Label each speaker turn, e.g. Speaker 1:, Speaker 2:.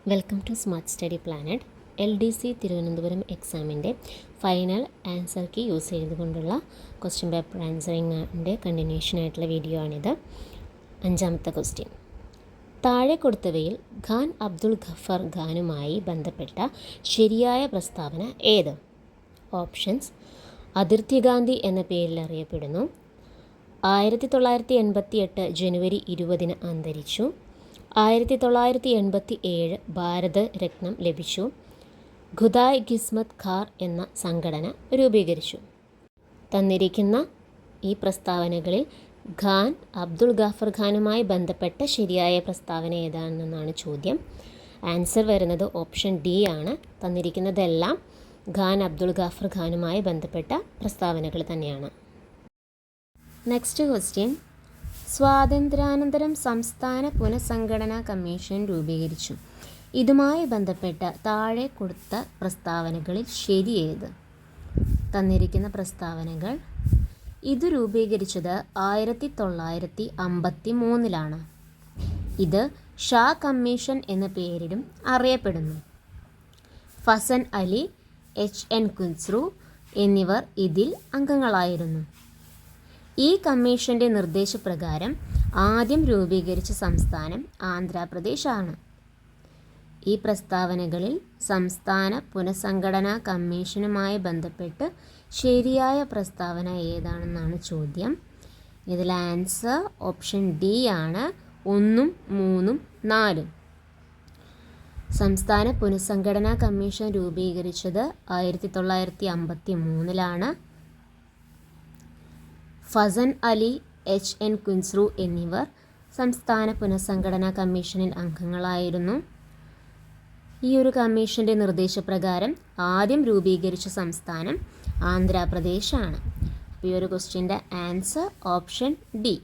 Speaker 1: Welcome to smart study planet. LDC Thiruvananthapuram എക്സാമിൻ്റെ final answer key use ചെയ്തുകൊണ്ടുള്ള question paper ആൻസറിങ്ങിൻ്റെ കണ്ടിന്യൂഷനായിട്ടുള്ള വീഡിയോ ആണിത്. 5ാമത്തെ ക്വസ്റ്റ്യൻ. താഴെ കൊടുത്തവയിൽ ഖാൻ അബ്ദുൾ ഗഫർ ഖാനുമായി ബന്ധപ്പെട്ട ശരിയായ പ്രസ്താവന ഏത്? ഓപ്ഷൻസ്: അതിർത്തി ഗാന്ധി എന്ന പേരിൽ അറിയപ്പെടുന്നു. 1988 ജനുവരി 20 അന്തരിച്ചു. 1987 ഭാരത രത്നം ലഭിച്ചു. ഖുദായ് ഖിസ്മത്ത് ഖാർ എന്ന സംഘടന രൂപീകരിച്ചു. തന്നിരിക്കുന്ന ഈ പ്രസ്താവനകളിൽ ഖാൻ അബ്ദുൾ ഗഫർ ഖാനുമായി ബന്ധപ്പെട്ട ശരിയായ പ്രസ്താവന ഏതാണെന്നാണ് ചോദ്യം. ആൻസർ വരുന്നത് ഓപ്ഷൻ ഡി ആണ്. തന്നിരിക്കുന്നതെല്ലാം ഖാൻ അബ്ദുൾ ഗഫർ ഖാനുമായി ബന്ധപ്പെട്ട പ്രസ്താവനകൾ തന്നെയാണ്. Next question. സ്വാതന്ത്ര്യാനന്തരം സംസ്ഥാന പുനഃസംഘടനാ കമ്മീഷൻ രൂപീകരിച്ചു. ഇതുമായി ബന്ധപ്പെട്ട താഴെ കൊടുത്ത പ്രസ്താവനകളിൽ ശരിയേത്? തന്നിരിക്കുന്ന പ്രസ്താവനകൾ: ഇത് രൂപീകരിച്ചത് 1953 ഇത് ഷാ കമ്മീഷൻ എന്ന പേരിലും അറിയപ്പെടുന്നു. ഫസൻ അലി, HN ഖുസ്രു എന്നിവർ ഇതിൽ അംഗങ്ങളായിരുന്നു. ഈ കമ്മീഷൻ്റെ നിർദ്ദേശപ്രകാരം ആദ്യം രൂപീകരിച്ച സംസ്ഥാനം ആന്ധ്രാപ്രദേശാണ്. ഈ പ്രസ്താവനകളിൽ സംസ്ഥാന പുനഃസംഘടനാ കമ്മീഷനുമായി ബന്ധപ്പെട്ട് ശരിയായ പ്രസ്താവന ഏതാണെന്നാണ് ചോദ്യം. ഇതിൽ ആൻസർ ഓപ്ഷൻ ഡി ആണ്. 1, 3, 4. സംസ്ഥാന പുനഃസംഘടനാ കമ്മീഷൻ രൂപീകരിച്ചത് 1953 ഫസൻ അലി, HN ഖുസ്രു എന്നിവർ സംസ്ഥാന പുനഃസംഘടനാ കമ്മീഷനിൽ അംഗങ്ങളായിരുന്നു. ഈ ഒരു കമ്മീഷൻ്റെ നിർദ്ദേശപ്രകാരം ആദ്യം രൂപീകരിച്ച സംസ്ഥാനം ആന്ധ്രാപ്രദേശാണ്. അപ്പോൾ ഈ ഒരു ക്വസ്റ്റ്യൻ്റെ ആൻസർ ഓപ്ഷൻ ഡി.